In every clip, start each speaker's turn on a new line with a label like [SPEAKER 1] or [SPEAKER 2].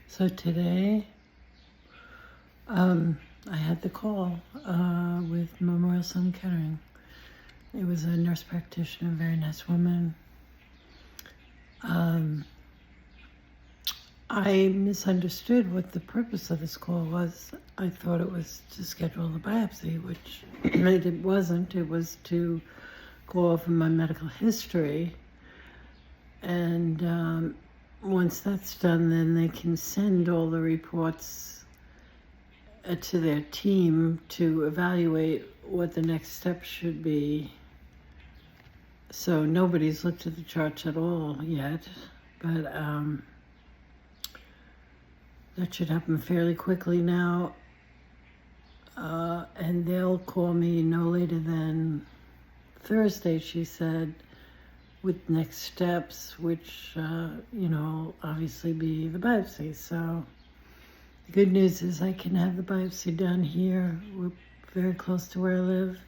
[SPEAKER 1] So today, I had the call with Memorial Sloan Kettering. It was a nurse practitioner, a very nice woman. I misunderstood what the purpose of this call was. I thought it was to schedule the biopsy, which it wasn't. It was to go over my medical history. And once that's done, then they can send all the reports to their team to evaluate what the next step should be. So nobody's looked at the charts at all yet, but that should happen fairly quickly now. And they'll call me no later than Thursday, she said, with next steps, which, obviously be the biopsy. So the good news is I can have the biopsy done here. We're very close to where I live.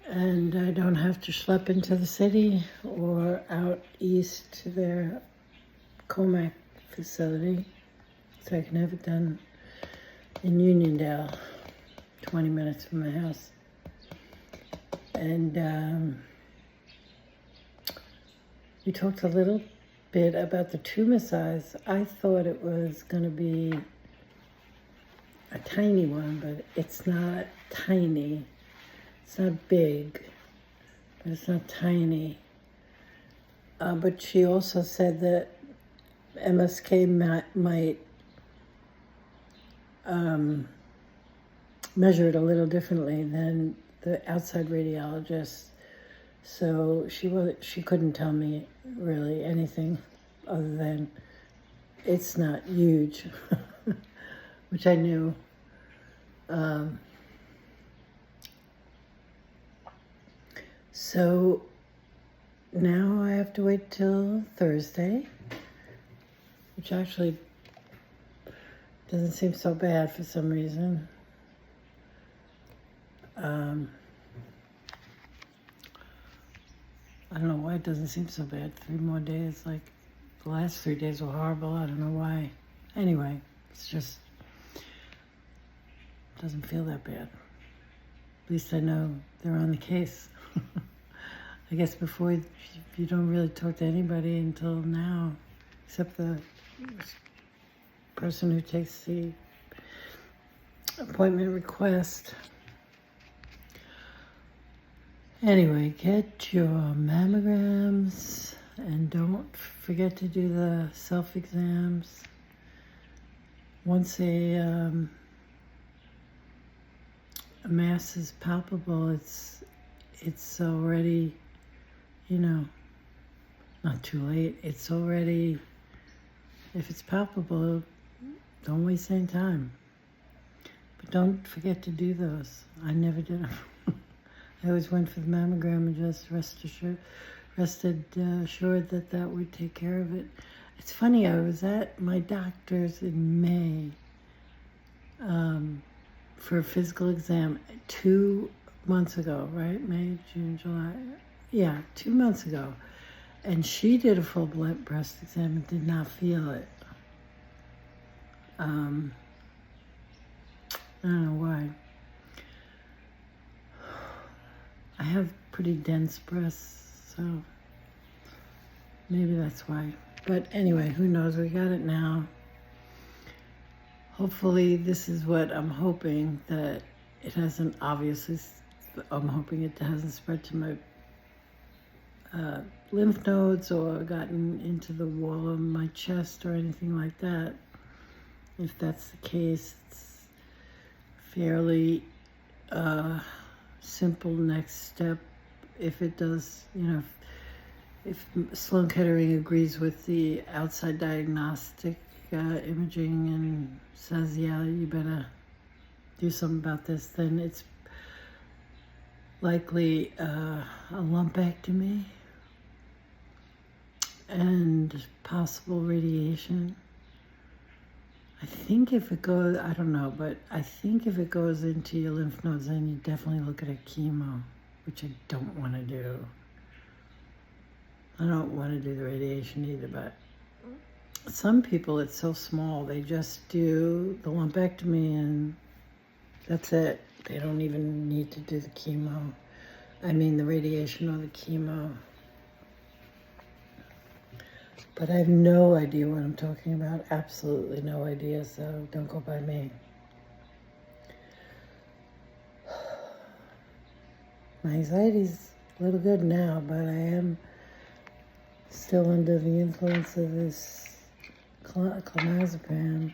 [SPEAKER 1] And I don't have to schlep into the city or out east to their Comac facility. So I can have it done in Uniondale, 20 minutes from my house. And we talked a little bit about the tumor size. I thought it was going to be a tiny one, but it's not tiny. It's not big, but it's not tiny. But she also said that MSK might measure it a little differently than the outside radiologist. So she couldn't tell me really anything other than it's not huge, which I knew. So now I have to wait till Thursday, which actually doesn't seem so bad for some reason. I don't know why it doesn't seem so bad. 3 more days, like the last 3 days were horrible. I don't know why. Anyway, it's just doesn't feel that bad. At least I know they're on the case. I guess before you don't really talk to anybody until now, except the person who takes the appointment request. Anyway, get your mammograms and don't forget to do the self-exams. Once a mass is palpable, it's already, not too late. It's already, if it's palpable, don't waste any time. But don't forget to do those. I never did them. I always went for the mammogram and just rested assured that that would take care of it. It's funny, I was at my doctor's in May for a physical exam 2 months ago, right? May, June, July. Yeah, 2 months ago. And she did a full breast exam and did not feel it. I don't know why. I have pretty dense breasts, so maybe that's why. But anyway, who knows? We got it now. Hopefully this is what I'm hoping, that it hasn't, obviously, I'm hoping it hasn't spread to my lymph nodes or gotten into the wall of my chest or anything like that. If that's the case, it's fairly simple next step. If it does, if Sloan Kettering agrees with the outside diagnostic imaging and says, yeah, you better do something about this, then it's likely a lumpectomy and possible radiation. I think if it goes, I don't know, but I think if it goes into your lymph nodes, then you definitely look at a chemo, which I don't want to do. I don't want to do the radiation either, but some people, it's so small, they just do the lumpectomy and that's it. They don't even need to do the chemo. I mean the radiation or the chemo. But I have no idea what I'm talking about. Absolutely no idea, so don't go by me. My anxiety's a little good now, but I am still under the influence of this clonazepam.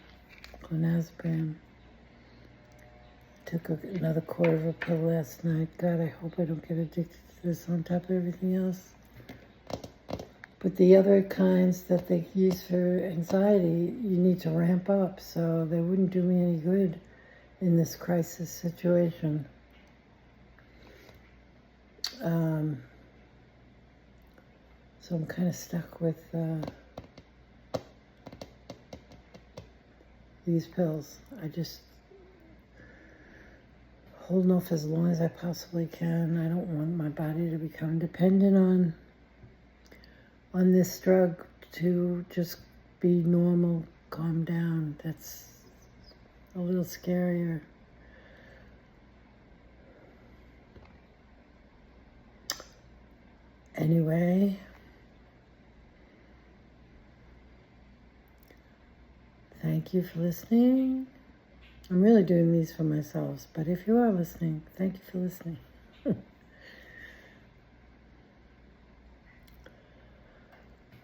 [SPEAKER 1] Took another quarter of a pill last night. God, I hope I don't get addicted to this on top of everything else. But the other kinds that they use for anxiety, you need to ramp up, so they wouldn't do me any good in this crisis situation. So I'm kind of stuck with these pills. I just holding off as long as I possibly can. I don't want my body to become dependent on this drug to just be normal, calm down. That's a little scarier. Anyway, thank you for listening. I'm really doing these for myself, but if you are listening, thank you for listening.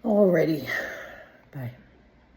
[SPEAKER 1] Alrighty, bye.